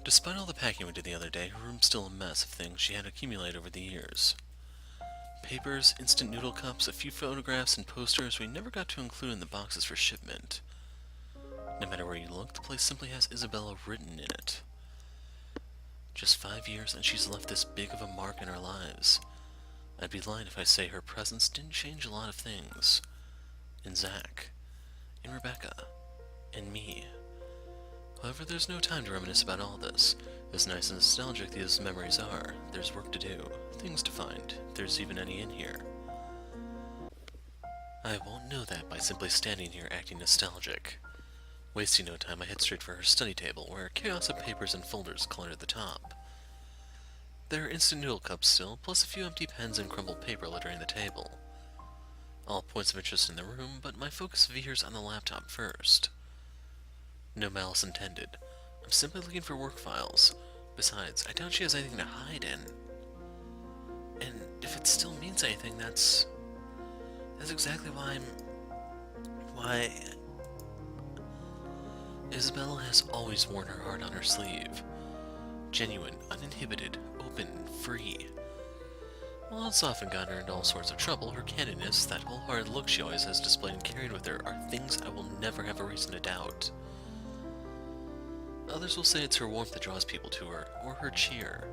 Despite all the packing we did the other day, her room's still a mess of things she had accumulated over the years. Papers, instant noodle cups, a few photographs, and posters we never got to include in the boxes for shipment. No matter where you look, the place simply has Isabella written in it. Just 5 years and she's left this big of a mark in our lives. I'd be lying if I say her presence didn't change a lot of things. In Zach, in Rebecca, and me. However, there's no time to reminisce about all this. As nice and nostalgic these memories are, there's work to do, things to find, if there's even any in here. I won't know that by simply standing here acting nostalgic. Wasting no time, I head straight for her study table, where a chaos of papers and folders clutter the top. There are instant noodle cups still, plus a few empty pens and crumpled paper littering the table. All points of interest in the room, but my focus veers on the laptop first. No malice intended. I'm simply looking for work files. Besides, I doubt she has anything to hide in. And if it still means anything, that's exactly why Isabella has always worn her heart on her sleeve. Genuine, uninhibited, open, free. While it's often gotten her into all sorts of trouble, her candidness, that wholehearted look she always has displayed and carried with her, are things I will never have a reason to doubt. Others will say it's her warmth that draws people to her, or her cheer.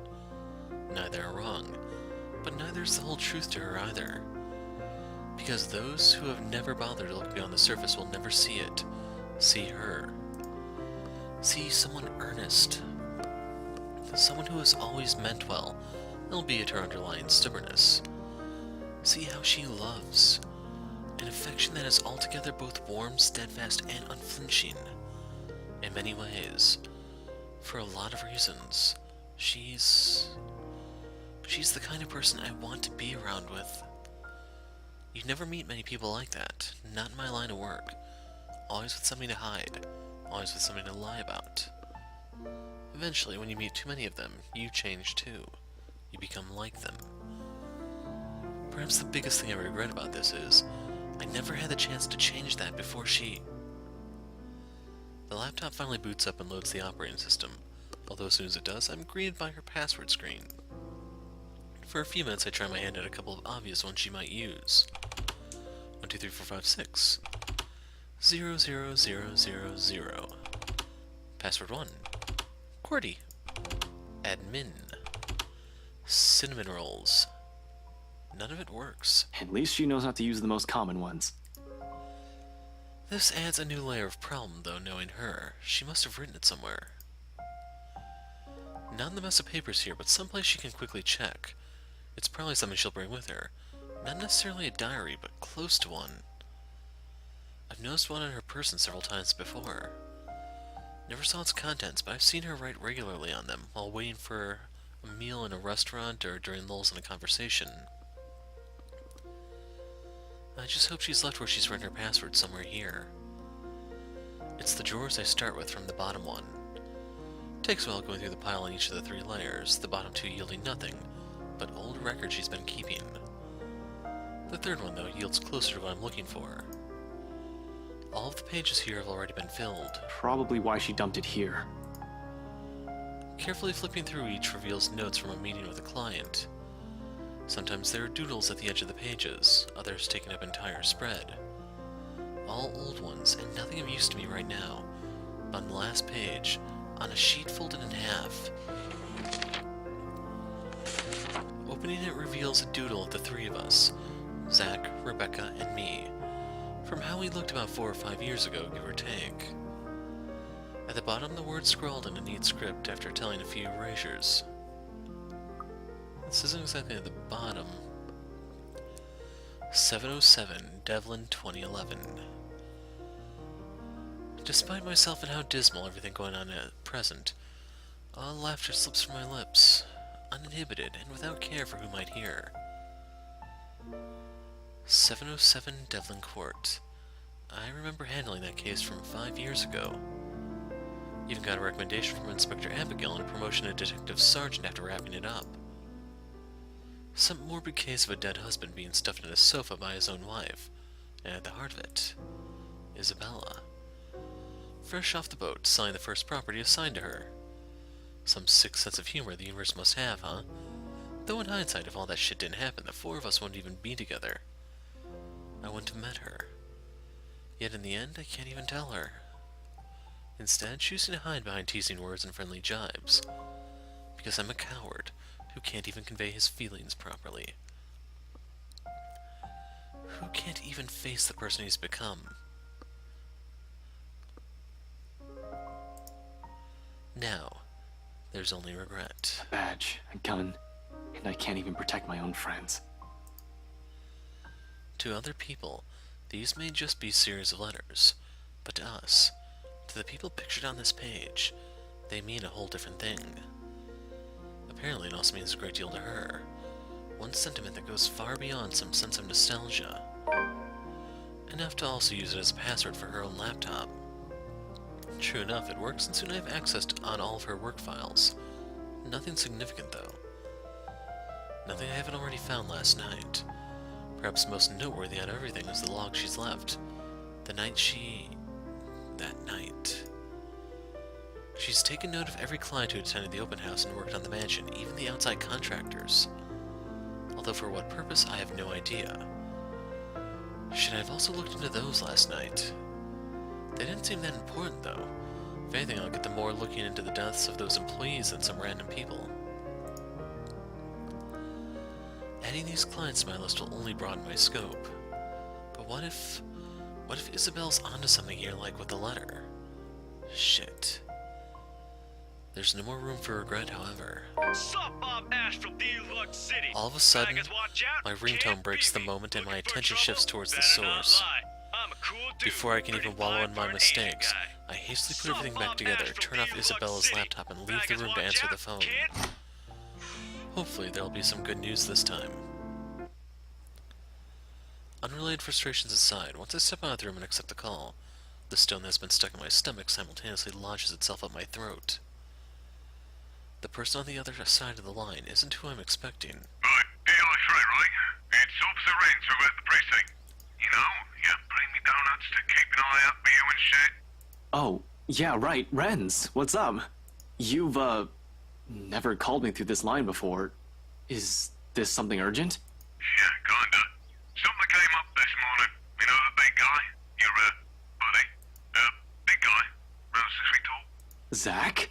Neither are wrong, but neither's the whole truth to her either. Because those who have never bothered to look beyond the surface will never see it, see her. See someone earnest. Someone who has always meant well, albeit her underlying stubbornness. See how she loves. An affection that is altogether both warm, steadfast, and unflinching. In many ways. For a lot of reasons. She's the kind of person I want to be around with. You never meet many people like that, not in my line of work. Always with something to hide, always with something to lie about. Eventually, when you meet too many of them, you change too. You become like them. Perhaps the biggest thing I regret about this is, I never had the chance to change that before she... The laptop finally boots up and loads the operating system, although as soon as it does, I'm greeted by her password screen. For a few minutes I try my hand at a couple of obvious ones she might use. 1, 2, 3, 4, 5, 6. 0, 0, 0, 0, 0. Password 1. QWERTY. Admin. Cinnamon rolls. None of it works. At least she knows how to use the most common ones. This adds a new layer of problem, though, knowing her. She must have written it somewhere. Not in the mess of papers here, but someplace she can quickly check. It's probably something she'll bring with her. Not necessarily a diary, but close to one. I've noticed one on her person several times before. Never saw its contents, but I've seen her write regularly on them, while waiting for a meal in a restaurant or during lulls in a conversation. I just hope she's left where she's written her password somewhere here. It's the drawers I start with from the bottom one. Takes a while going through the pile on each of the 3 layers, the bottom 2 yielding nothing, but old records she's been keeping. The third one, though, yields closer to what I'm looking for. All of the pages here have already been filled. Probably why she dumped it here. Carefully flipping through each reveals notes from a meeting with a client. Sometimes there are doodles at the edge of the pages, others taking up entire spread. All old ones, and nothing of use to me right now. On the last page, on a sheet folded in half. Opening it reveals a doodle of the 3 of us, Zach, Rebecca, and me, from how we looked about 4 or 5 years ago, give or take. At the bottom, the words scrawled in a neat script after telling a few erasures. This isn't exactly at the bottom. 707, Devlin 2011. Despite myself and how dismal everything going on at present, all laughter slips from my lips, uninhibited and without care for who might hear. 707 Devlin Court. I remember handling that case from 5 years ago. Even got a recommendation from Inspector Abigail and a promotion to Detective Sergeant after wrapping it up. Some morbid case of a dead husband being stuffed in a sofa by his own wife, and at the heart of it, Isabella. Fresh off the boat, selling the first property assigned to her. Some sick sense of humor the universe must have, huh? Though in hindsight, if all that shit didn't happen, the four of us wouldn't even be together. I wouldn't have met her. Yet in the end, I can't even tell her. Instead, choosing to hide behind teasing words and friendly jibes. Because I'm a coward who can't even convey his feelings properly. Who can't even face the person he's become. Now, there's only regret. A badge, a gun, and I can't even protect my own friends. To other people, these may just be a series of letters, but to us, to the people pictured on this page, they mean a whole different thing. Apparently it also means a great deal to her. One sentiment that goes far beyond some sense of nostalgia. Enough to also use it as a password for her own laptop. True enough, it works, and soon I have access on all of her work files. Nothing significant, though. Nothing I haven't already found last night. Perhaps most noteworthy out of everything is the log she's left. The night that night. She's taken note of every client who attended the open house and worked on the mansion, even the outside contractors. Although for what purpose, I have no idea. Should I have also looked into those last night? They didn't seem that important, though. If anything, I'll get them more looking into the deaths of those employees than some random people. Adding these clients to my list will only broaden my scope. But what if Isabel's onto something here, like with the letter? Shit. There's no more room for regret, however. Sup, Bob Astral, Deluxe City. All of a sudden, Faggots, watch out. my ringtone Can't breaks the beat me. moment and my Looking for attention trouble? shifts towards the Better not source. lie. I'm a cool dude. Before I can even wallow in my 35 for an Asian mistakes, guy. I hastily put Sup, everything back Bob together, Astral, turn off Deluxe Isabella's City. laptop, and leave the Faggots, room to watch answer the out. phone. Can't- Hopefully, there'll be some good news this time. Unrelated frustrations aside, once I step out of the room and accept the call, the stone that's been stuck in my stomach simultaneously lodges itself up my throat. The person on the other side of the line isn't who I'm expecting. Right, DI3, right? It's Officer Renz over at the precinct. You know, you bring me donuts to keep an eye out for you and shit. Oh, yeah, right, Renz, what's up? You've, never called me through this line before. Is this something urgent? Yeah, kinda. Something came up this morning. You know the big guy? Your, buddy? Big guy. Around 6 feet tall. Zach?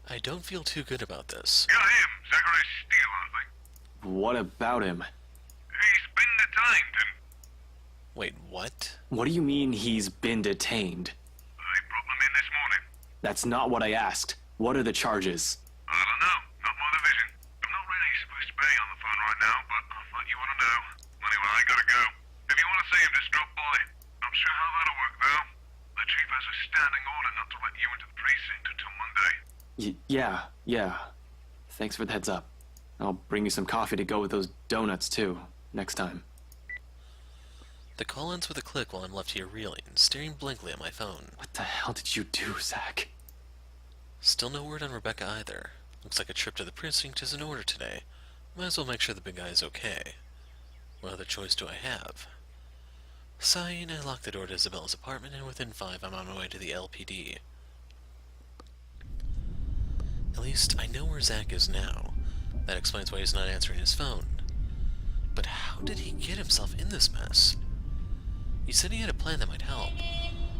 I don't feel too good about this. Yeah, him. Zachary Steele, I think. What about him? He's been detained and Wait, what? What do you mean he's been detained? they brought him in this morning. That's not what I asked. What are the charges? I don't know. Not my division. I'm not really supposed to be on the phone right now, but I thought you want to know. Anyway, I gotta go. If you want to see him, just drop by. I'm sure how that'll work, though. The chief has a standing order not to let you into the precinct until Monday. Yeah. Thanks for the heads up. I'll bring you some coffee to go with those donuts, too, next time. The call ends with a click while I'm left here reeling, staring blankly at my phone. What the hell did you do, Zach? Still no word on Rebecca either. Looks like a trip to the precinct is in order today. Might as well make sure the big guy is okay. What other choice do I have? Sighing, I lock the door to Isabella's apartment, and within 5 I'm on my way to the LPD. At least, I know where Zach is now. That explains why he's not answering his phone. But how did he get himself in this mess? He said he had a plan that might help,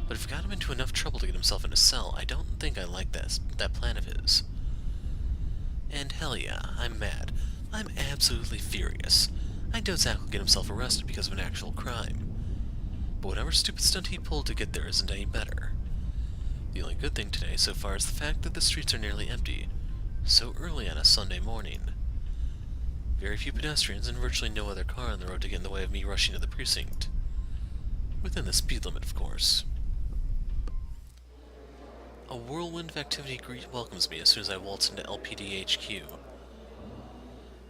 but if it got him into enough trouble to get himself in a cell, I don't think I like that plan of his. And hell yeah, I'm mad. I'm absolutely furious. I doubt Zach will get himself arrested because of an actual crime. But whatever stupid stunt he pulled to get there isn't any better. The only good thing today so far is the fact that the streets are nearly empty, so early on a Sunday morning. Very few pedestrians and virtually no other car on the road to get in the way of me rushing to the precinct. Within the speed limit, of course. A whirlwind of activity welcomes me as soon as I waltz into LPD HQ.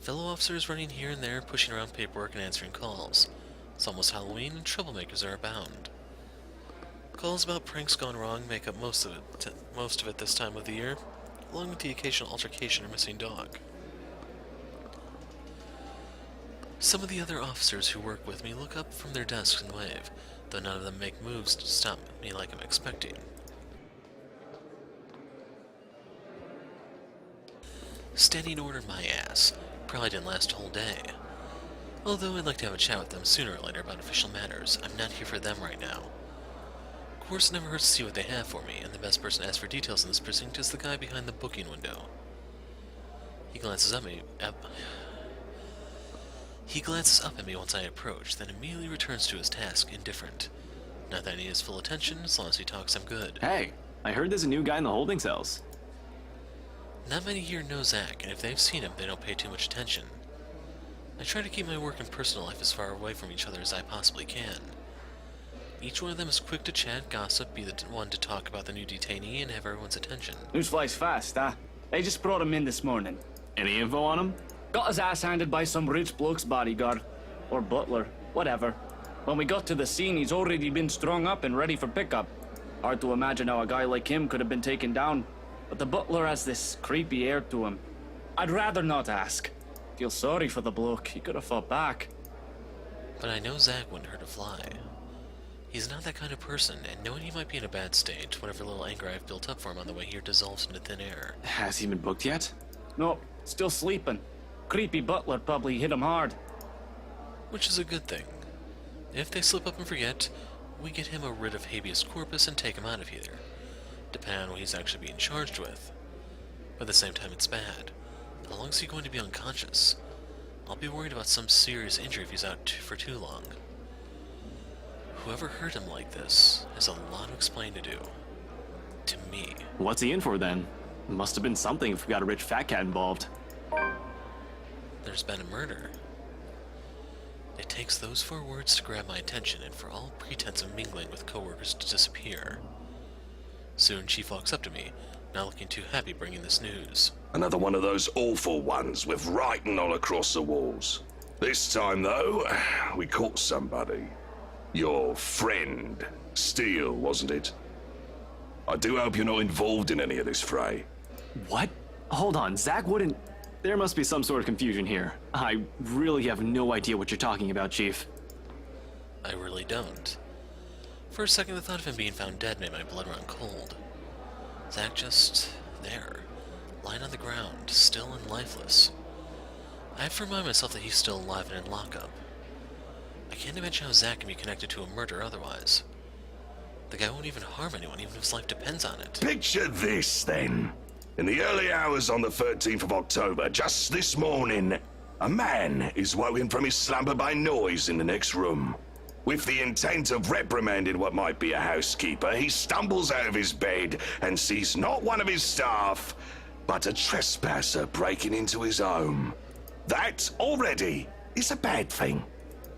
Fellow officers running here and there, pushing around paperwork and answering calls. It's almost Halloween and troublemakers are abound. Calls about pranks gone wrong make up most of it this time of the year, along with the occasional altercation or missing dog. Some of the other officers who work with me look up from their desks and wave, though none of them make moves to stop me like I'm expecting. Standing order my ass. Probably didn't last a whole day. Although I'd like to have a chat with them sooner or later about official matters, I'm not here for them right now. Of course, it never hurts to see what they have for me, and the best person to ask for details in this precinct is the guy behind the booking window. He glances up at me once I approach, then immediately returns to his task, indifferent. Not that I need his full attention, as long as he talks, I'm good. Hey, I heard there's a new guy in the holding cells. Not many here know Zach, and if they've seen him, they don't pay too much attention. I try to keep my work and personal life as far away from each other as I possibly can. Each one of them is quick to chat, gossip, be the one to talk about the new detainee, and have everyone's attention. News flies fast, huh? They just brought him in this morning. Any info on him? Got his ass handed by some rich bloke's bodyguard. Or butler. Whatever. When we got to the scene, he's already been strung up and ready for pickup. Hard to imagine how a guy like him could have been taken down. But the butler has this creepy air to him. I'd rather not ask. Feel sorry for the bloke. He could have fought back. But I know Zach wouldn't hurt a fly. He's not that kind of person, and knowing he might be in a bad state, whatever little anger I've built up for him on the way here dissolves into thin air. Has he been booked yet? No, still sleeping. Creepy butler probably hit him hard. Which is a good thing. If they slip up and forget, we get him a writ of habeas corpus and take him out of here, depending on what he's actually being charged with. But at the same time, it's bad. How long is he going to be unconscious? I'll be worried about some serious injury if he's out for too long. Whoever hurt him like this has a lot to explain to do. To me. What's he in for then? Must have been something if we got a rich fat cat involved. There's been a murder. It takes those 4 words to grab my attention and for all pretense of mingling with coworkers to disappear. Soon Chief walks up to me, not looking too happy bringing this news. Another one of those awful ones with writing all across the walls. This time, though, we caught somebody. Your friend, Steele, wasn't it? I do hope you're not involved in any of this fray. What? Hold on, Zach wouldn't... There must be some sort of confusion here. I really have no idea what you're talking about, Chief. I really don't. For a second, the thought of him being found dead made my blood run cold. Zach just... there. Lying on the ground, still and lifeless. I have to remind myself that he's still alive and in lockup. I can't imagine how Zach can be connected to a murder otherwise. The guy won't even harm anyone, even if his life depends on it. Picture this, then. In the early hours on the 13th of October, just this morning, a man is woken from his slumber by noise in the next room. With the intent of reprimanding what might be a housekeeper, he stumbles out of his bed and sees not one of his staff, but a trespasser breaking into his home. That, already, is a bad thing.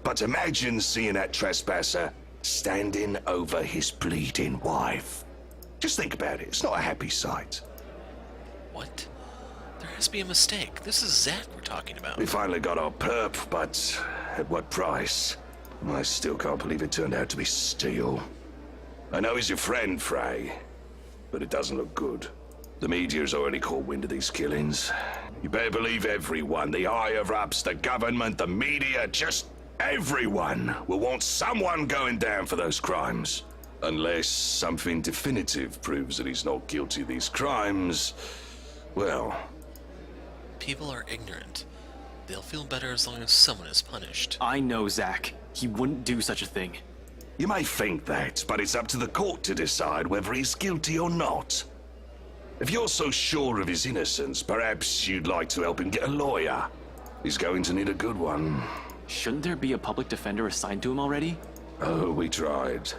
But imagine seeing that trespasser standing over his bleeding wife. Just think about it. It's not a happy sight. What? There has to be a mistake. This is Zach we're talking about. We finally got our perp, but at what price? I still can't believe it turned out to be Steele. I know he's your friend, Frey, but it doesn't look good. The media's already caught wind of these killings. You better believe everyone, the higher-ups, the government, the media, just everyone will want someone going down for those crimes. Unless something definitive proves that he's not guilty of these crimes, well... People are ignorant. They'll feel better as long as someone is punished. I know Zach. He wouldn't do such a thing. You may think that, but it's up to the court to decide whether he's guilty or not. If you're so sure of his innocence, perhaps you'd like to help him get a lawyer. He's going to need a good one. Shouldn't there be a public defender assigned to him already? Oh, we tried.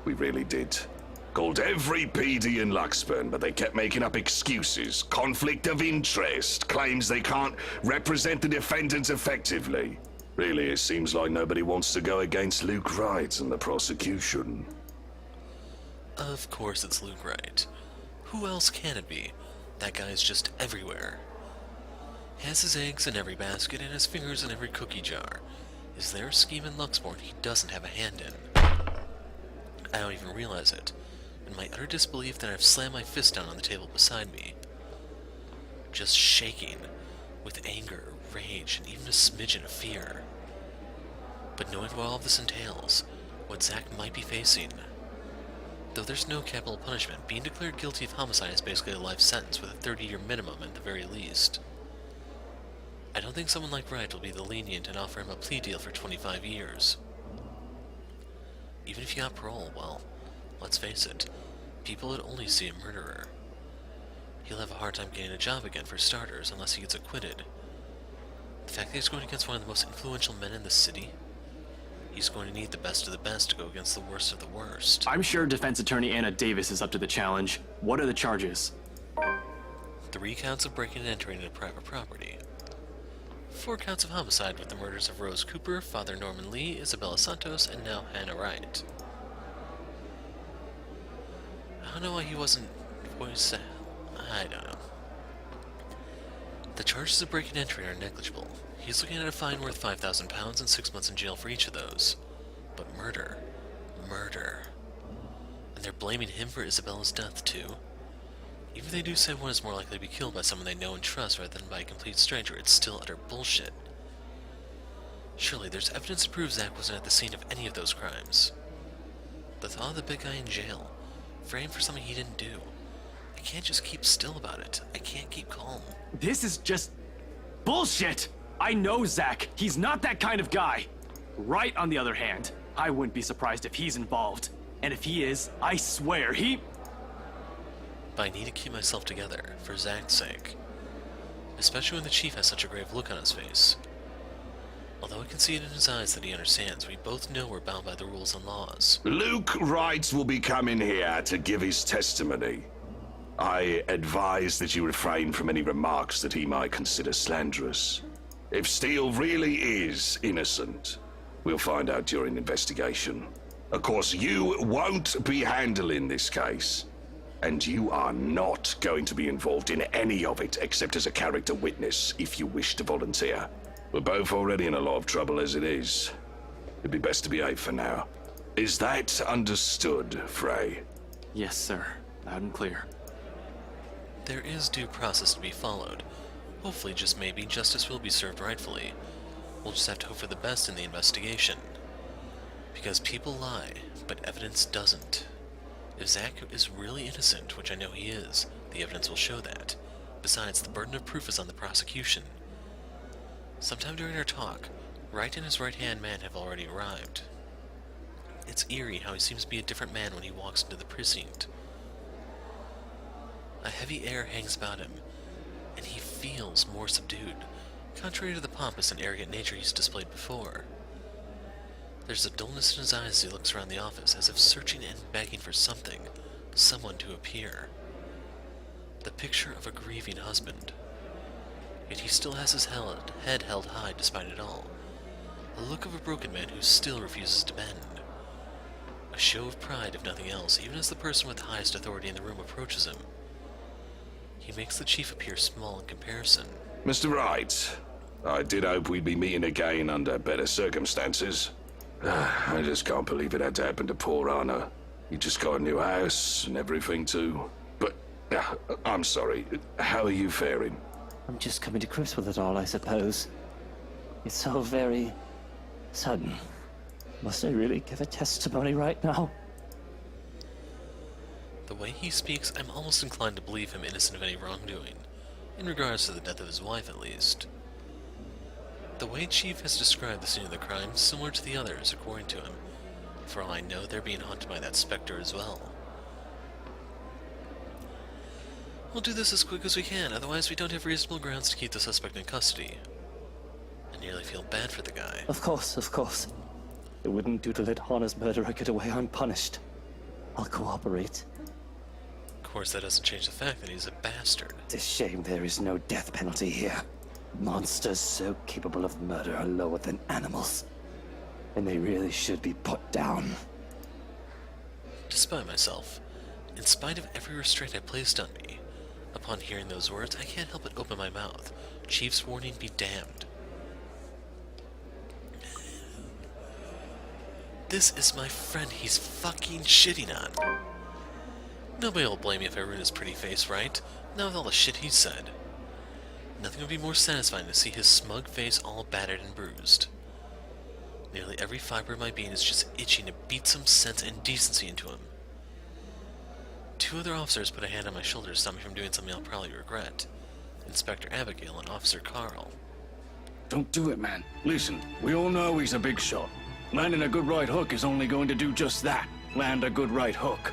We really did. Called every PD in Luxburn, but they kept making up excuses. Conflict of interest, claims they can't represent the defendants effectively. Really, it seems like nobody wants to go against Luke Wright and the prosecution. Of course it's Luke Wright. Who else can it be? That guy's just everywhere. He has his eggs in every basket and his fingers in every cookie jar. Is there a scheme in Luxborn he doesn't have a hand in? I don't even realize it. In my utter disbelief, that I've slammed my fist down on the table beside me. Just shaking, with anger, rage, and even a smidgen of fear. But knowing what all of this entails, what Zach might be facing... Though there's no capital punishment, being declared guilty of homicide is basically a life sentence with a 30-year minimum at the very least. I don't think someone like Wright will be the lenient and offer him a plea deal for 25 years. Even if he got parole, well, let's face it, people would only see a murderer. He'll have a hard time getting a job again for starters unless he gets acquitted. The fact that he's going against one of the most influential men in the city, he's going to need the best of the best to go against the worst of the worst. I'm sure defense attorney Anna Davis is up to the challenge. What are the charges? 3 counts of breaking and entering into private property. 4 counts of homicide with the murders of Rose Cooper, Father Norman Lee, Isabella Santos, and now Hannah Wright. I don't know why he wasn't voiced. I don't know. The charges of breaking and entering are negligible. He's looking at a fine worth £5,000 and 6 months in jail for each of those. But murder. Murder. And they're blaming him for Isabella's death, too. Even if they do say one is more likely to be killed by someone they know and trust rather than by a complete stranger, it's still utter bullshit. Surely there's evidence to prove Zach wasn't at the scene of any of those crimes. The thought of the big guy in jail, framed for something he didn't do. I can't just keep still about it. I can't keep calm. This is just bullshit! I know Zach. He's not that kind of guy. Wright, on the other hand, I wouldn't be surprised if he's involved. And if he is, I swear he... But I need to keep myself together, for Zach's sake. Especially when the chief has such a grave look on his face. Although I can see it in his eyes that he understands, we both know we're bound by the rules and laws. Luke Wright will be coming here to give his testimony. I advise that you refrain from any remarks that he might consider slanderous. If Steele really is innocent, we'll find out during the investigation. Of course, you won't be handling this case, and you are not going to be involved in any of it except as a character witness if you wish to volunteer. We're both already in a lot of trouble as it is. It'd be best to behave for now. Is that understood, Frey? Yes, sir. Loud and clear. There is due process to be followed. Hopefully, just maybe, justice will be served rightfully. We'll just have to hope for the best in the investigation. Because people lie, but evidence doesn't. If Zach is really innocent, which I know he is, the evidence will show that. Besides, the burden of proof is on the prosecution. Sometime during our talk, Wright and his right-hand man have already arrived. It's eerie how he seems to be a different man when he walks into the precinct. A heavy air hangs about him, and he feels more subdued, contrary to the pompous and arrogant nature he's displayed before. There's a dullness in his eyes as he looks around the office, as if searching and begging for something, someone to appear. The picture of a grieving husband. Yet he still has his head held high despite it all. The look of a broken man who still refuses to bend. A show of pride, if nothing else, even as the person with the highest authority in the room approaches him. He makes the chief appear small in comparison. Mr. Wright, I did hope we'd be meeting again under better circumstances. I just can't believe it had to happen to poor Anna. You just got a new house and everything too. But, I'm sorry, how are you faring? I'm just coming to grips with it all, I suppose. It's so very sudden. Must I really give a testimony right now? The way he speaks, I'm almost inclined to believe him innocent of any wrongdoing, in regards to the death of his wife at least. The way Chief has described the scene of the crime is similar to the others, according to him. For all I know, they're being hunted by that specter as well. We'll do this as quick as we can, otherwise we don't have reasonable grounds to keep the suspect in custody. I nearly feel bad for the guy. Of course, of course. It wouldn't do to let Hana's murderer get away unpunished. I'll cooperate. Of course, that doesn't change the fact that he's a bastard. It's a shame there is no death penalty here. Monsters so capable of murder are lower than animals. And they really should be put down. Despite myself, in spite of every restraint I placed on me, upon hearing those words, I can't help but open my mouth. Chief's warning be damned. This is my friend he's fucking shitting on. Nobody will blame me if I ruin his pretty face, right? Not with all the shit he said. Nothing would be more satisfying than to see his smug face all battered and bruised. Nearly every fiber of my being is just itching to beat some sense and decency into him. 2 other officers put a hand on my shoulder to stop me from doing something I'll probably regret. Inspector Abigail and Officer Carl. Don't do it, man. Listen, we all know he's a big shot. Landing a good right hook is only going to do just that. Land a good right hook.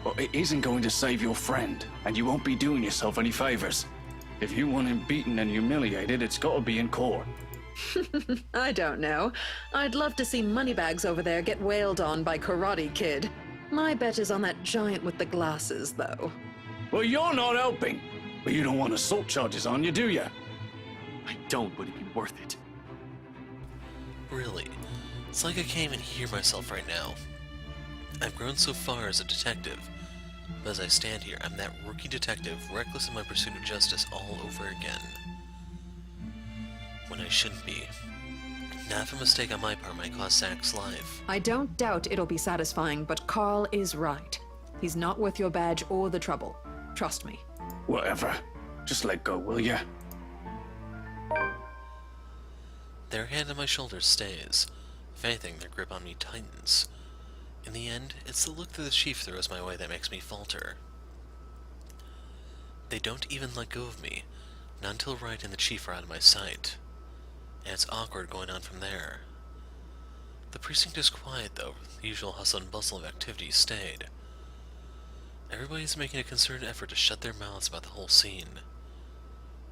But it isn't going to save your friend, and you won't be doing yourself any favors. If you want him beaten and humiliated, it's got to be in court. I don't know. I'd love to see Moneybags over there get wailed on by Karate Kid. My bet is on that giant with the glasses, though. Well, you're not helping. But you don't want assault charges on you, do you? I don't, would it be worth it? Really, it's like I can't even hear myself right now. I've grown so far as a detective, but as I stand here, I'm that rookie detective, reckless in my pursuit of justice all over again. When I shouldn't be. Now, if a mistake on my part might cost Zach's life. I don't doubt it'll be satisfying, but Carl is right. He's not worth your badge or the trouble. Trust me. Whatever. Just let go, will ya? Their hand on my shoulder stays. If anything, their grip on me tightens. In the end, it's the look that the chief throws my way that makes me falter. They don't even let go of me, not until Wright and the chief are out of my sight. And it's awkward going on from there. The precinct is quiet, though. The usual hustle and bustle of activity stayed. Everybody's making a concerted effort to shut their mouths about the whole scene.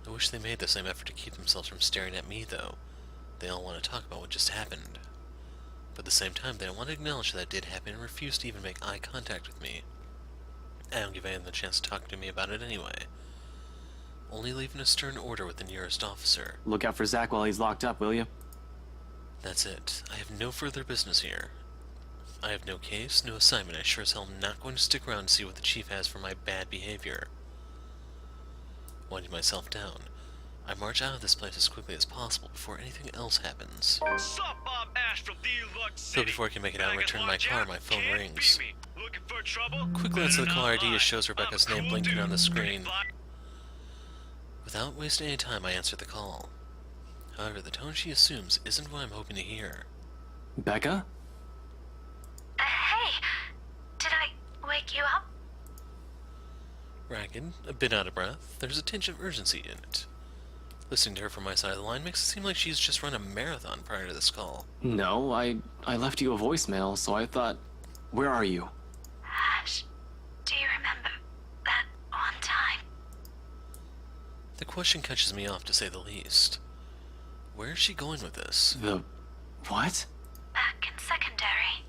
I wish they made the same effort to keep themselves from staring at me, though. They all want to talk about what just happened. But at the same time, they don't want to acknowledge that it did happen and refuse to even make eye contact with me. I don't give anyone the chance to talk to me about it anyway. Only leaving a stern order with the nearest officer. Look out for Zach while he's locked up, will you? That's it. I have no further business here. I have no case, no assignment. I sure as hell am not going to stick around and see what the chief has for my bad behavior. Winding myself down, I march out of this place as quickly as possible before anything else happens. Sup, Bob Ash from Deluxe So City. before I can make it out and return to my car, my phone Can't rings. beat me. Looking for trouble? Quick glance at the Better caller not ID lie. shows Rebecca's I'm a name cool blinking dude. on the screen. Pretty fly. Without wasting any time, I answer the call. However, the tone she assumes isn't what I'm hoping to hear. Becca? Hey, did I wake you up? Ragged, a bit out of breath, there's a tinge of urgency in it. Listening to her from my side of the line makes it seem like she's just run a marathon prior to this call. No, I left you a voicemail, so I thought... Where are you? Ash, do you remember that one time? The question catches me off, to say the least. Where is she going with this? The... what? Back in secondary.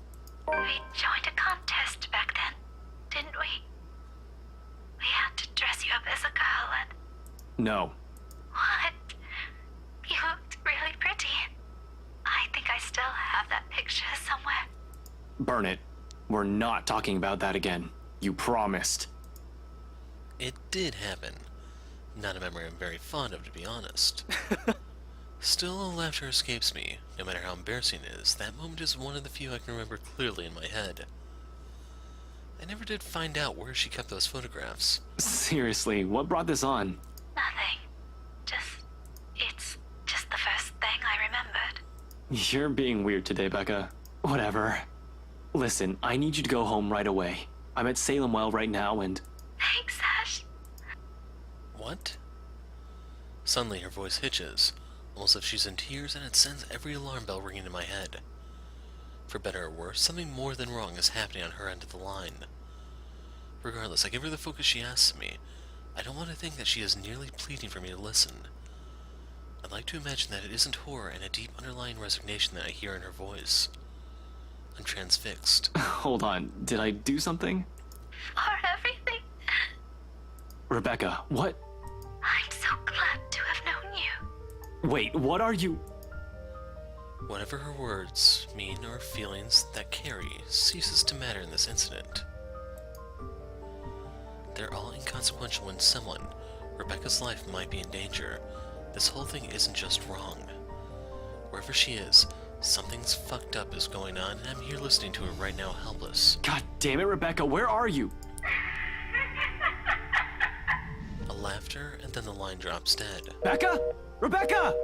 We joined a contest back then, didn't we? We had to dress you up as a girl and... No. What? You looked really pretty. I think I still have that picture somewhere. Burn it. We're not talking about that again. You promised. It did happen. Not a memory I'm very fond of, to be honest. Still, laughter escapes me. No matter how embarrassing it is, that moment is one of the few I can remember clearly in my head. I never did find out where she kept those photographs. Seriously, what brought this on? Nothing. It's just the first thing I remembered. You're being weird today, Becca. Whatever. Listen, I need you to go home right away. I'm at Salem Well right now and... Thanks, Ash. What? Suddenly her voice hitches, almost as if she's in tears, and it sends every alarm bell ringing in my head. For better or worse, something more than wrong is happening on her end of the line. Regardless, I give her the focus she asks of me. I don't want to think that she is nearly pleading for me to listen. I'd like to imagine that it isn't horror and a deep underlying resignation that I hear in her voice. I'm transfixed. Hold on, did I do something? For everything. Rebecca, what? I'm so glad to have known you. Wait, what are you... Whatever her words mean or feelings that carry ceases to matter in this incident. They're all inconsequential when someone, Rebecca's life, might be in danger. This whole thing isn't just wrong. Wherever she is, something's fucked up is going on, and I'm here listening to her right now, helpless. God damn it, Rebecca, where are you? A laughter, and then the line drops dead. Becca? Rebecca!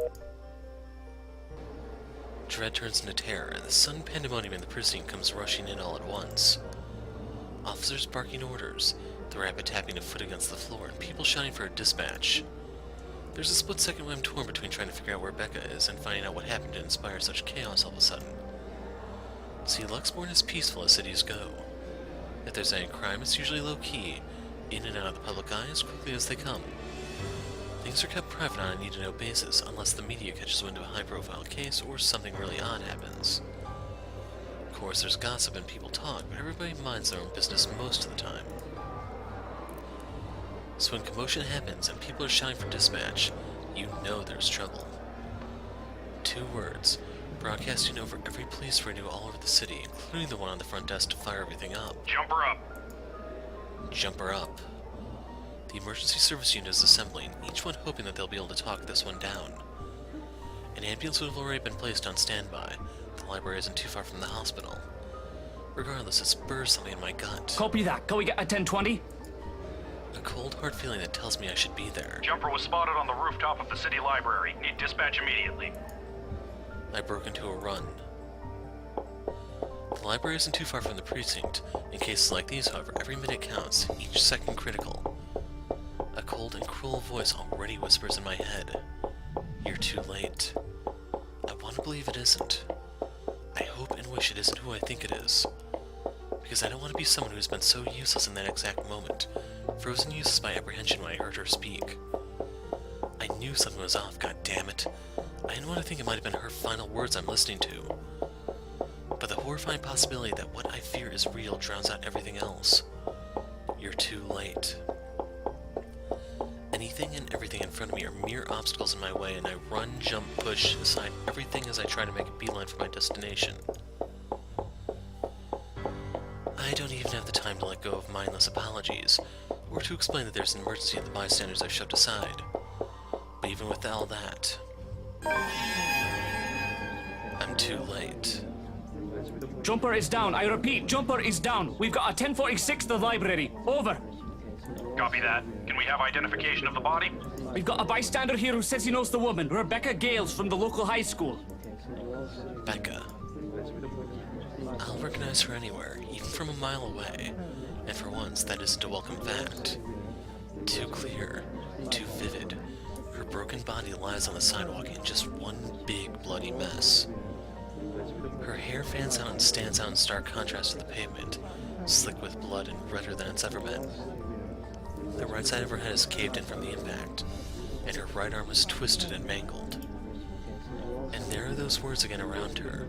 Dread turns into terror, and the sudden pandemonium in the precinct comes rushing in all at once. Officers barking orders, the rapid tapping of foot against the floor, and people shouting for a dispatch. There's a split second when I'm torn between trying to figure out where Becca is and finding out what happened to inspire such chaos all of a sudden. See, Luxborn is peaceful as cities go. If there's any crime, it's usually low-key, in and out of the public eye as quickly as they come. Things are kept private on a need-to-know basis, unless the media catches wind of a high-profile case or something really odd happens. Of course, there's gossip and people talk, but everybody minds their own business most of the time. So when commotion happens and people are shouting for dispatch, you know there's trouble. 2 words, broadcasting over every police radio all over the city, including the one on the front desk to fire everything up. Jumper up. Jumper up. The emergency service unit is assembling, each one hoping that they'll be able to talk this one down. An ambulance would have already been placed on standby. The library isn't too far from the hospital. Regardless, it spurs something in my gut. Copy that. Can we get a 1020? A cold, hard feeling that tells me I should be there. Jumper was spotted on the rooftop of the city library. Need dispatch immediately. I broke into a run. The library isn't too far from the precinct. In cases like these, however, every minute counts, each second critical. A cold and cruel voice already whispers in my head. You're too late. I want to believe it isn't. I hope and wish it isn't who I think it is. Because I don't want to be someone who's been so useless in that exact moment, frozen useless by apprehension when I heard her speak. I knew something was off, goddammit. I didn't want to think it might have been her final words I'm listening to. But the horrifying possibility that what I fear is real drowns out everything else. You're too late. Anything and everything in front of me are mere obstacles in my way, and I run, jump, push aside everything as I try to make a beeline for my destination. I don't even have the time to let go of mindless apologies, or to explain that there's an emergency in the bystanders I've shoved aside. But even with all that, I'm too late. Jumper is down. I repeat, Jumper is down. We've got a 1046 to the library. Over. Copy that. Can we have identification of the body? We've got a bystander here who says he knows the woman, Rebecca Gales from the local high school. Becca. I'll recognize her anywhere, even from a mile away. And for once, that isn't a welcome fact. Too clear, too vivid. Her broken body lies on the sidewalk in just one big bloody mess. Her hair fans out and stands out in stark contrast to the pavement, slick with blood and redder than it's ever been. The right side of her head is caved in from the impact, and her right arm is twisted and mangled. And there are those words again around her.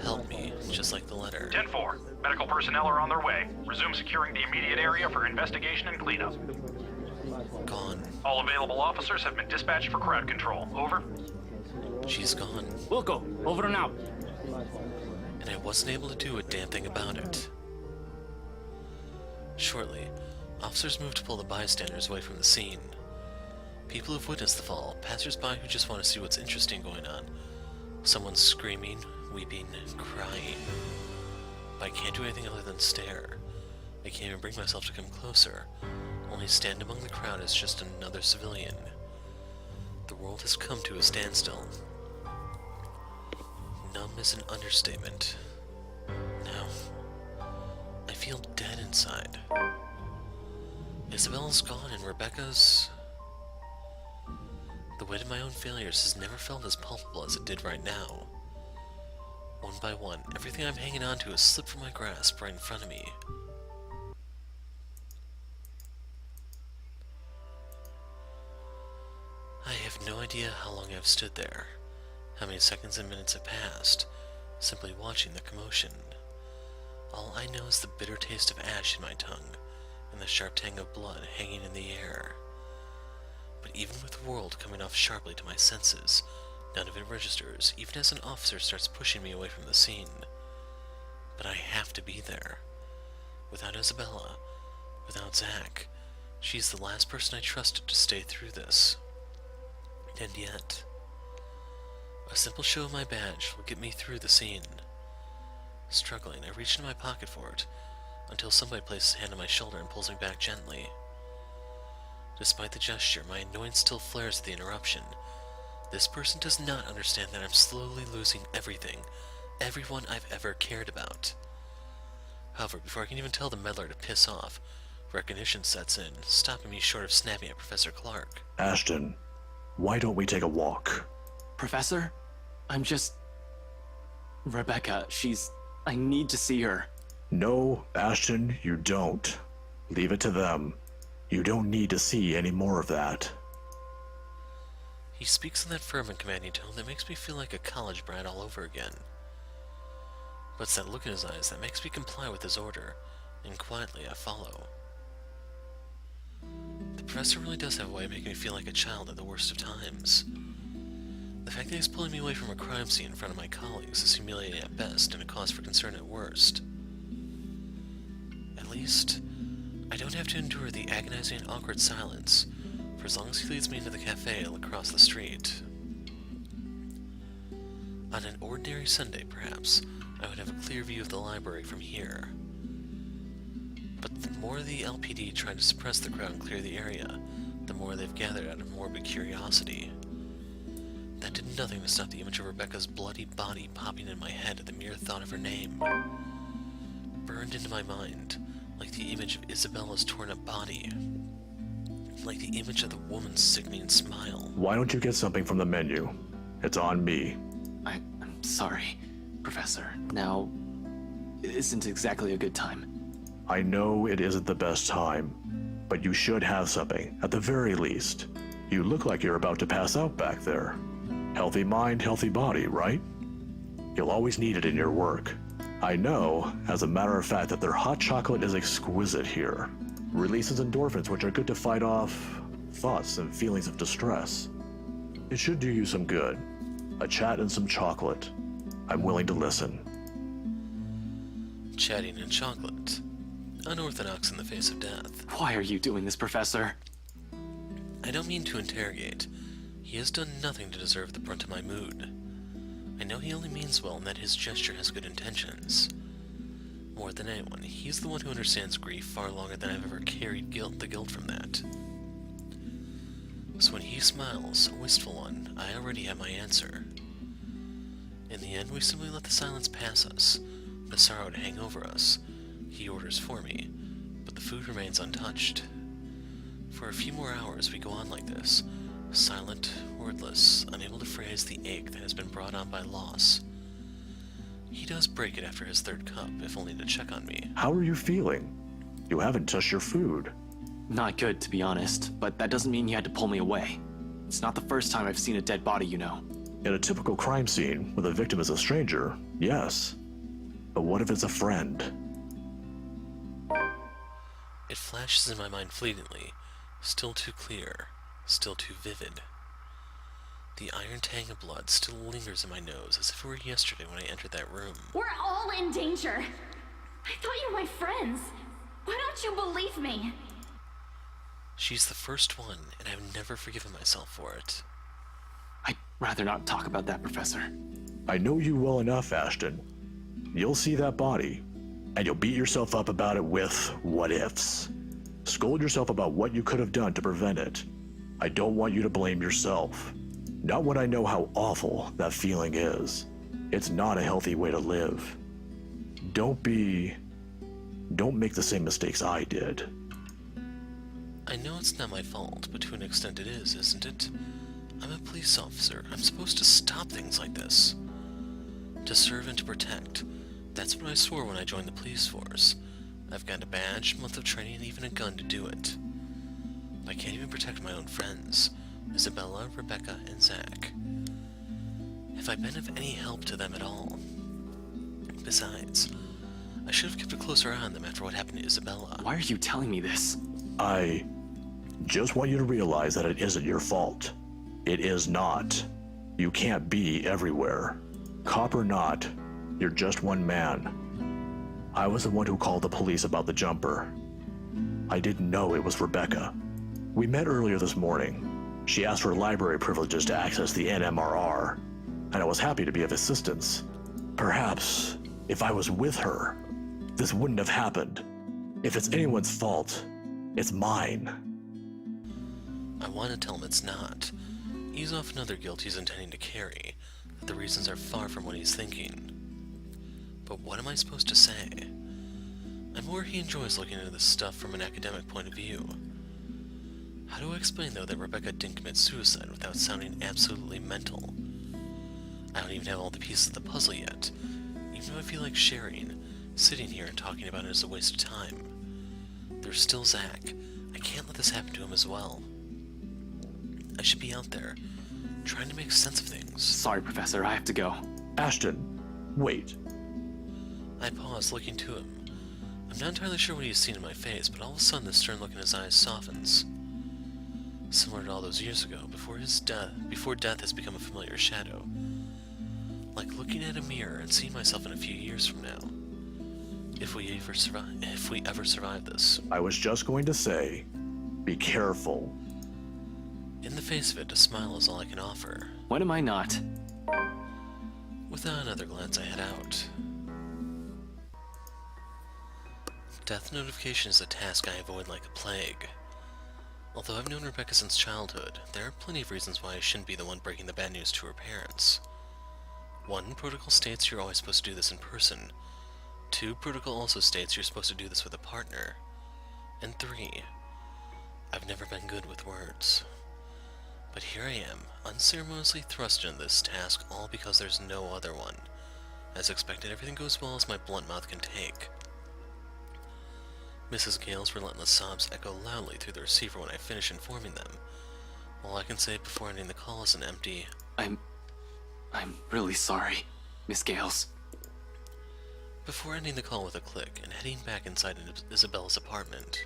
Help me, just like the letter. 10-4. Medical personnel are on their way. Resume securing the immediate area for investigation and cleanup. Gone. All available officers have been dispatched for crowd control. Over. She's gone. We'll go. Over and out. And I wasn't able to do a damn thing about it. Shortly, officers moved to pull the bystanders away from the scene. People have witnessed the fall, passers-by who just want to see what's interesting going on. Someone screaming, weeping, crying. But I can't do anything other than stare. I can't even bring myself to come closer. Only stand among the crowd as just another civilian. The world has come to a standstill. Numb is an understatement. Now, I feel dead inside. Isabella's gone and Rebecca's... The weight of my own failures has never felt as palpable as it did right now. One by one, everything I'm hanging on to has slipped from my grasp right in front of me. I have no idea how long I've stood there, how many seconds and minutes have passed, simply watching the commotion. All I know is the bitter taste of ash in my tongue, and the sharp tang of blood hanging in the air. But even with the world coming off sharply to my senses, none of it registers, even as an officer starts pushing me away from the scene. But I have to be there. Without Isabella, without Zach, she's the last person I trusted to stay through this. And yet, a simple show of my badge will get me through the scene. Struggling, I reach into my pocket for it, until somebody places a hand on my shoulder and pulls me back gently. Despite the gesture, my annoyance still flares at the interruption. This person does not understand that I'm slowly losing everything, everyone I've ever cared about. However, before I can even tell the meddler to piss off, recognition sets in, stopping me short of snapping at Professor Clark. Ashton, Why don't we take a walk? Professor, I'm just... Rebecca, I need to see her. No, Ashton, you don't. Leave it to them. You don't need to see any more of that. He speaks in that firm and commanding tone that makes me feel like a college brat all over again. But it's that look in his eyes that makes me comply with his order, and quietly I follow. The professor really does have a way of making me feel like a child at the worst of times. The fact that he's pulling me away from a crime scene in front of my colleagues is humiliating at best and a cause for concern at worst. At least, I don't have to endure the agonizing and awkward silence for as long as he leads me into the cafe across the street. On an ordinary Sunday, perhaps, I would have a clear view of the library from here. But the more the LPD tried to suppress the crowd and clear the area, the more they've gathered out of morbid curiosity. That did nothing to stop the image of Rebecca's bloody body popping in my head at the mere thought of her name. Burned into my mind, like the image of Isabella's torn up body. Like the image of the woman's sickening smile. Why don't you get something from the menu? It's on me. I'm sorry, Professor. Now, it isn't exactly a good time. I know it isn't the best time, but you should have something, at the very least. You look like you're about to pass out back there. Healthy mind, healthy body, right? You'll always need it in your work. I know, as a matter of fact, that their hot chocolate is exquisite here. Releases endorphins which are good to fight off thoughts and feelings of distress. It should do you some good. A chat and some chocolate. I'm willing to listen. Chatting and chocolate. Unorthodox in the face of death. Why are you doing this, Professor? I don't mean to interrogate. He has done nothing to deserve the brunt of my mood. I know he only means well and that his gesture has good intentions. More than anyone, he's the one who understands grief far longer than I've ever carried the guilt from that. So when he smiles, a wistful one, I already have my answer. In the end, we simply let the silence pass us, the sorrow to hang over us. He orders for me, but the food remains untouched. For a few more hours we go on like this, silent, wordless, unable to phrase the ache that has been brought on by loss. He does break it after his third cup, if only to check on me. How are you feeling? You haven't touched your food. Not good, to be honest, but that doesn't mean you had to pull me away. It's not the first time I've seen a dead body, you know. In a typical crime scene, where the victim is a stranger, yes. But what if it's a friend? It flashes in my mind fleetingly, still too clear, still too vivid. The iron tang of blood still lingers in my nose as if it were yesterday when I entered that room. We're all in danger. I thought you were my friends. Why don't you believe me? She's the first one, and I've never forgiven myself for it. I'd rather not talk about that, Professor. I know you well enough, Ashton. You'll see that body, and you'll beat yourself up about it with what-ifs. Scold yourself about what you could have done to prevent it. I don't want you to blame yourself. Not when I know how awful that feeling is. It's not a healthy way to live. Don't make the same mistakes I did. I know it's not my fault, but to an extent it is, isn't it? I'm a police officer. I'm supposed to stop things like this. To serve and to protect. That's what I swore when I joined the police force. I've got a badge, month of training, and even a gun to do it. I can't even protect my own friends. Isabella, Rebecca, and Zach. Have I been of any help to them at all? Besides, I should have kept a closer eye on them after what happened to Isabella. Why are you telling me this? I just want you to realize that it isn't your fault. It is not. You can't be everywhere. Cop or not, you're just one man. I was the one who called the police about the jumper. I didn't know it was Rebecca. We met earlier this morning. She asked for library privileges to access the NMRR, and I was happy to be of assistance. Perhaps, if I was with her, this wouldn't have happened. If it's anyone's fault, it's mine. I want to tell him it's not. Ease off another guilt he's intending to carry, that the reasons are far from what he's thinking. But what am I supposed to say? I'm aware he enjoys looking into this stuff from an academic point of view. How do I explain, though, that Rebecca didn't commit suicide without sounding absolutely mental? I don't even have all the pieces of the puzzle yet. Even though I feel like sharing, sitting here and talking about it is a waste of time. There's still Zach. I can't let this happen to him as well. I should be out there, trying to make sense of things. Sorry, Professor, I have to go. Ashton, wait. I pause, looking to him. I'm not entirely sure what he's seen in my face, but all of a sudden the stern look in his eyes softens. Similar to all those years ago, before death has become a familiar shadow. Like looking at a mirror and seeing myself in a few years from now. If we ever survive this. I was just going to say, be careful. In the face of it, a smile is all I can offer. When am I not? Without another glance, I head out. Death notification is a task I avoid like a plague. Although I've known Rebecca since childhood, there are plenty of reasons why I shouldn't be the one breaking the bad news to her parents. 1, protocol states you're always supposed to do this in person. 2, protocol also states you're supposed to do this with a partner. And 3, I've never been good with words. But here I am, unceremoniously thrust into this task, all because there's no other one. As expected, everything goes well as my blunt mouth can take. Mrs. Gale's relentless sobs echo loudly through the receiver when I finish informing them. All I can say before ending the call is an empty, I'm really sorry, Miss Gales. before ending the call with a click and heading back inside Isabella's apartment.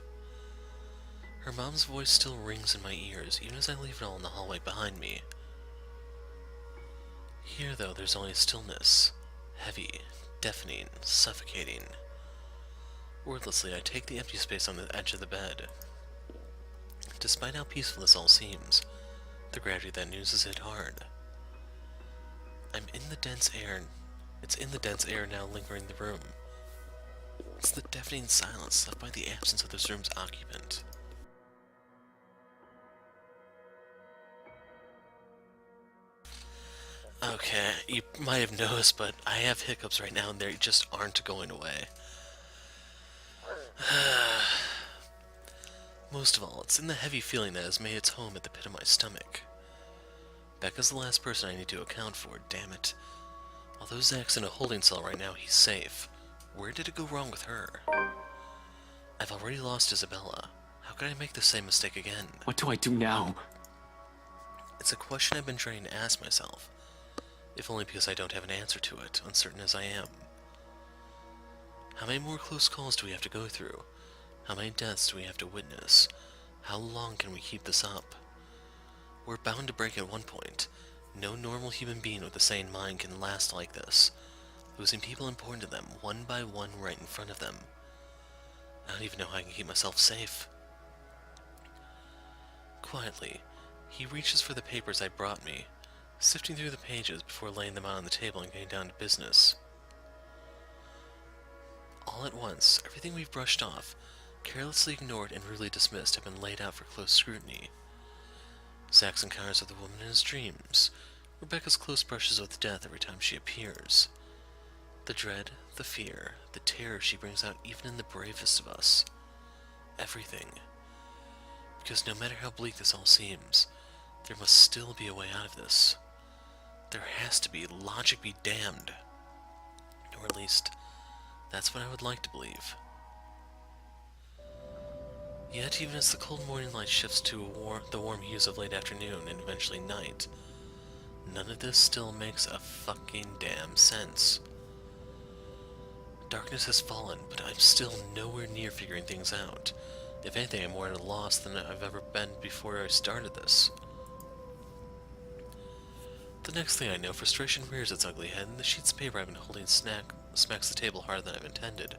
Her mom's voice still rings in my ears, even as I leave it all in the hallway behind me. Here, though, there's only stillness. Heavy, deafening, suffocating. Wordlessly, I take the empty space on the edge of the bed. Despite how peaceful this all seems, the gravity of that news has hit hard. I'm in the dense air. It's in the dense air now lingering the room. It's the deafening silence left by the absence of this room's occupant. Okay, you might have noticed, but I have hiccups right now and they just aren't going away. Most of all, it's in the heavy feeling that has made its home at the pit of my stomach. Becca's the last person I need to account for, damn it. Although Zach's in a holding cell right now, he's safe. Where did it go wrong with her? I've already lost Isabella. How could I make the same mistake again? What do I do now? It's a question I've been trying to ask myself, if only because I don't have an answer to it, uncertain as I am. How many more close calls do we have to go through? How many deaths do we have to witness? How long can we keep this up? We're bound to break at one point. No normal human being with a sane mind can last like this, losing people important to them, one by one right in front of them. I don't even know how I can keep myself safe. Quietly, he reaches for the papers I brought me, sifting through the pages before laying them out on the table and getting down to business. All at once, everything we've brushed off, carelessly ignored and rudely dismissed, have been laid out for close scrutiny. Zach's encounters with the woman in his dreams, Rebecca's close brushes with death every time she appears, the dread, the fear, the terror she brings out even in the bravest of us. Everything. Because no matter how bleak this all seems, there must still be a way out of this. There has to be. Logic be damned. Or at least, that's what I would like to believe. Yet, even as the cold morning light shifts to the warm hues of late afternoon and eventually night, none of this still makes a fucking damn sense. Darkness has fallen, but I'm still nowhere near figuring things out. If anything, I'm more at a loss than I've ever been before I started this. The next thing I know, frustration rears its ugly head, and the sheets of paper I've been holding smacks the table harder than I've intended.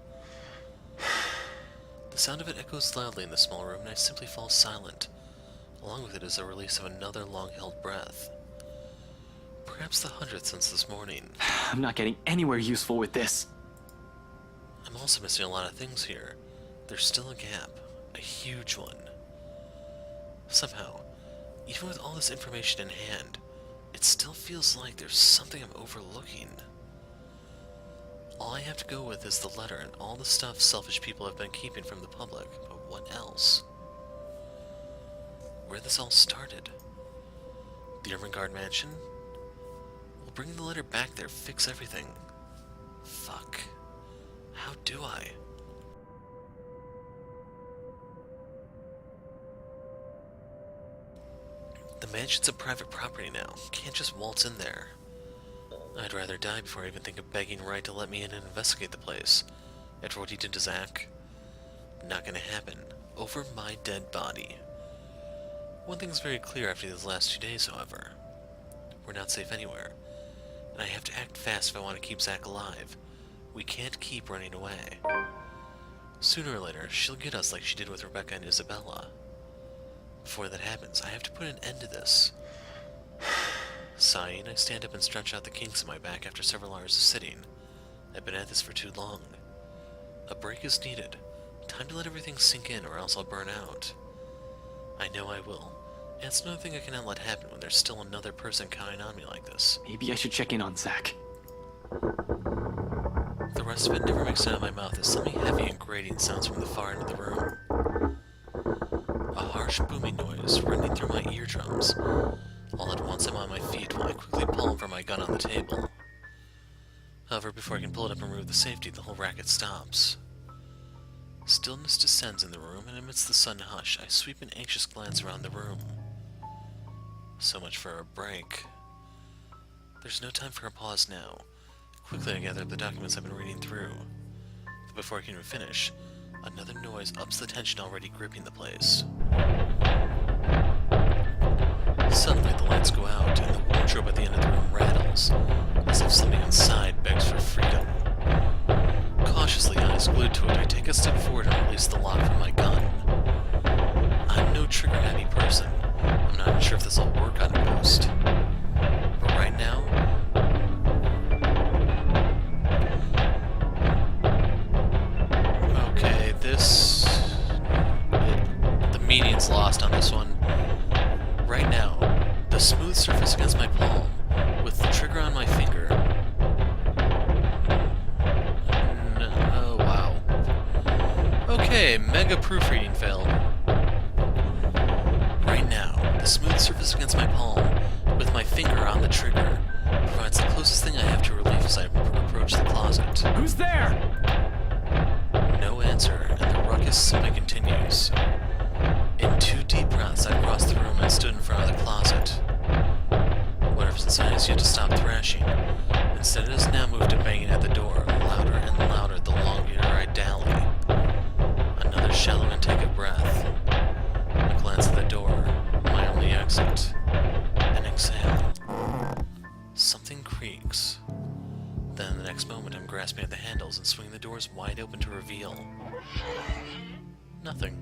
The sound of it echoes loudly in the small room, and I simply fall silent. Along with it is the release of another long-held breath. Perhaps the 100th since this morning. I'm not getting anywhere useful with this. I'm also missing a lot of things here. There's still a gap. A huge one. Somehow, even with all this information in hand, it still feels like there's something I'm overlooking. All I have to go with is the letter and all the stuff selfish people have been keeping from the public, but what else? where this all started. The Ermengarde mansion? We'll bring the letter back there, fix everything. Fuck. How do I? The mansion's a private property now. Can't just waltz in there. I'd rather die before I even think of begging Wright to let me in and investigate the place. After what he did to Zach. Not gonna happen. Over my dead body. One thing's very clear after these last 2 days, however. We're not safe anywhere. And I have to act fast if I want to keep Zach alive. We can't keep running away. Sooner or later, she'll get us like she did with Rebecca and Isabella. Before that happens, I have to put an end to this. Sighing, I stand up and stretch out the kinks in my back after several hours of sitting. I've been at this for too long. A break is needed. Time to let everything sink in or else I'll burn out. I know I will. And it's another thing I cannot let happen when there's still another person counting on me like this. Maybe I should check in on Zach. The rest of it never makes it out of my mouth as something heavy and grating sounds from the far end of the room. A harsh booming noise running through my eardrums. All at once I'm on my feet while I quickly pull from my gun on the table. However, before I can pull it up and remove the safety, the whole racket stops. Stillness descends in the room, and amidst the sudden hush, I sweep an anxious glance around the room. So much for a break. There's no time for a pause now. Quickly I gather up the documents I've been reading through. But before I can even finish, another noise ups the tension already gripping the place. Suddenly the lights go out, and the wardrobe at the end of the room rattles, as if something inside begs for freedom. Cautiously, eyes glued to it, I take a step forward and release the lock from my gun. I'm no trigger-happy person. I'm not even sure if this'll work on a ghost. But right now... Okay, the meaning's lost on this one. Right now, the smooth surface against my palm, with the trigger on my finger... Oh, wow. Okay, mega proofreading failed. Right now, the smooth surface against my palm, with my finger on the trigger, provides the closest thing I have to relief as I approach the closet. Who's there? No answer, and the ruckus simply continues. In 2 deep breaths, I crossed the room and stood in front of the closet. Whatever's inside has yet to stop thrashing. Instead, it has now moved to banging at the door, louder and louder the longer I dally. Another shallow intake of breath. A glance at the door, my only exit. An exhale. Something creaks. Then the next moment I'm grasping at the handles and swinging the doors wide open to reveal... nothing.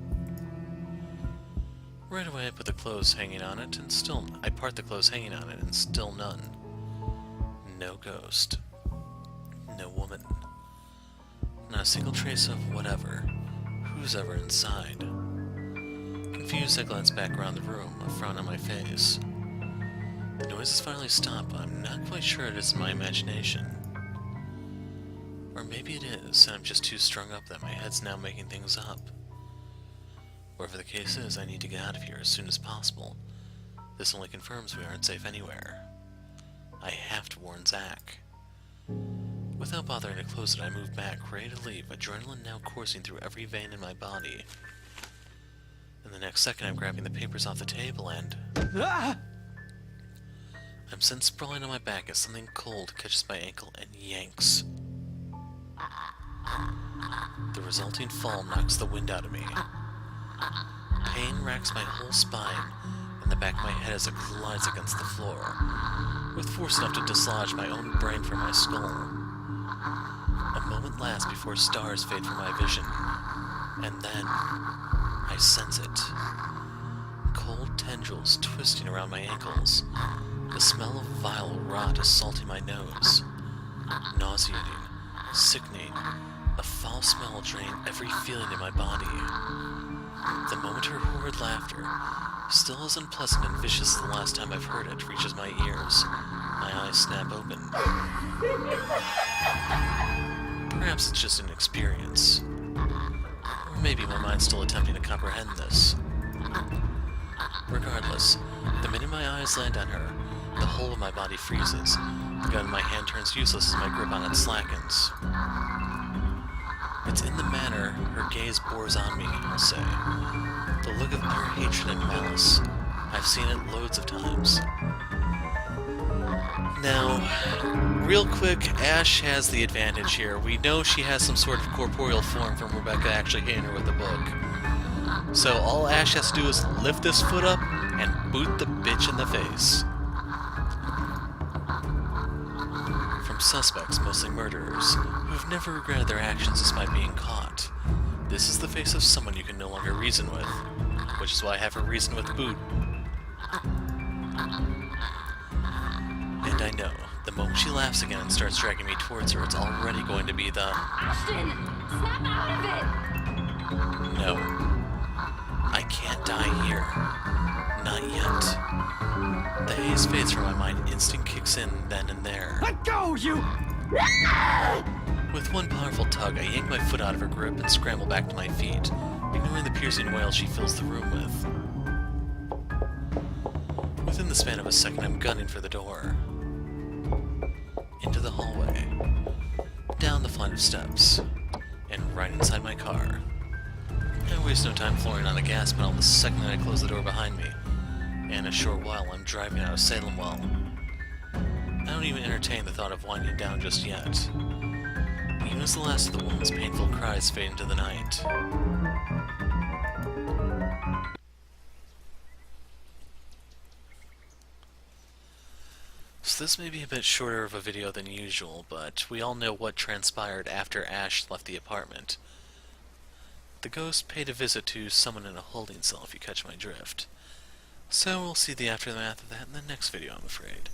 Right away I put the clothes hanging on it, and still... I part the clothes hanging on it, and still none. No ghost. No woman. Not a single trace of whatever. Who's ever inside? Confused, I glance back around the room, a frown on my face. The noise has finally stopped, but I'm not quite sure it is my imagination. Or maybe it is, and I'm just too strung up that my head's now making things up. Whatever the case is, I need to get out of here as soon as possible. This only confirms we aren't safe anywhere. I have to warn Zach. Without bothering to close it, I move back, ready to leave, adrenaline now coursing through every vein in my body. In the next second, I'm grabbing the papers off the table and... I'm sent sprawling on my back as something cold catches my ankle and yanks. The resulting fall knocks the wind out of me. Pain racks my whole spine and the back of my head as it collides against the floor, with force enough to dislodge my own brain from my skull. A moment lasts before stars fade from my vision, and then I sense it. Cold tendrils twisting around my ankles. The smell of vile rot assaulting my nose. Nauseating, sickening, a foul smell draining every feeling in my body. The moment her horrid laughter, still as unpleasant and vicious as the last time I've heard it, reaches my ears, my eyes snap open. Perhaps it's just an experience. Or maybe my mind's still attempting to comprehend this. Regardless, the minute my eyes land on her, the whole of my body freezes. The gun in my hand turns useless as my grip on it slackens. It's in the manner her gaze bores on me, I'll say. The look of pure hatred and malice. I've seen it loads of times. Now, real quick, Ash has the advantage here. We know she has some sort of corporeal form from Rebecca actually hitting her with the book. So all Ash has to do is lift this foot up and boot the bitch in the face. From suspects, mostly murderers, who've never regretted their actions despite being caught. This is the face of someone you can no longer reason with, which is why I have her reason with boot. And I know, the moment she laughs again and starts dragging me towards her, it's already going to be the... Ashton! Snap out of it! No. I can't die here. Not yet. The haze fades from my mind, instinct kicks in then and there. Let go, you! With one powerful tug, I yank my foot out of her grip and scramble back to my feet, ignoring the piercing wail she fills the room with. Within the span of a second, I'm gunning for the door. Into the hallway, down the flight of steps, and right inside my car. I waste no time flooring on the gas pedal the second that I close the door behind me, and in a short while I'm driving out of Salem Well. I don't even entertain the thought of winding down just yet, even as the last of the woman's painful cries fade into the night. So this may be a bit shorter of a video than usual, but we all know what transpired after Ash left the apartment. The ghost paid a visit to someone in a holding cell, if you catch my drift. So we'll see the aftermath of that in the next video, I'm afraid.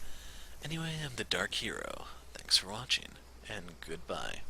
Anyway, I'm the Dark Hero. Thanks for watching, and goodbye.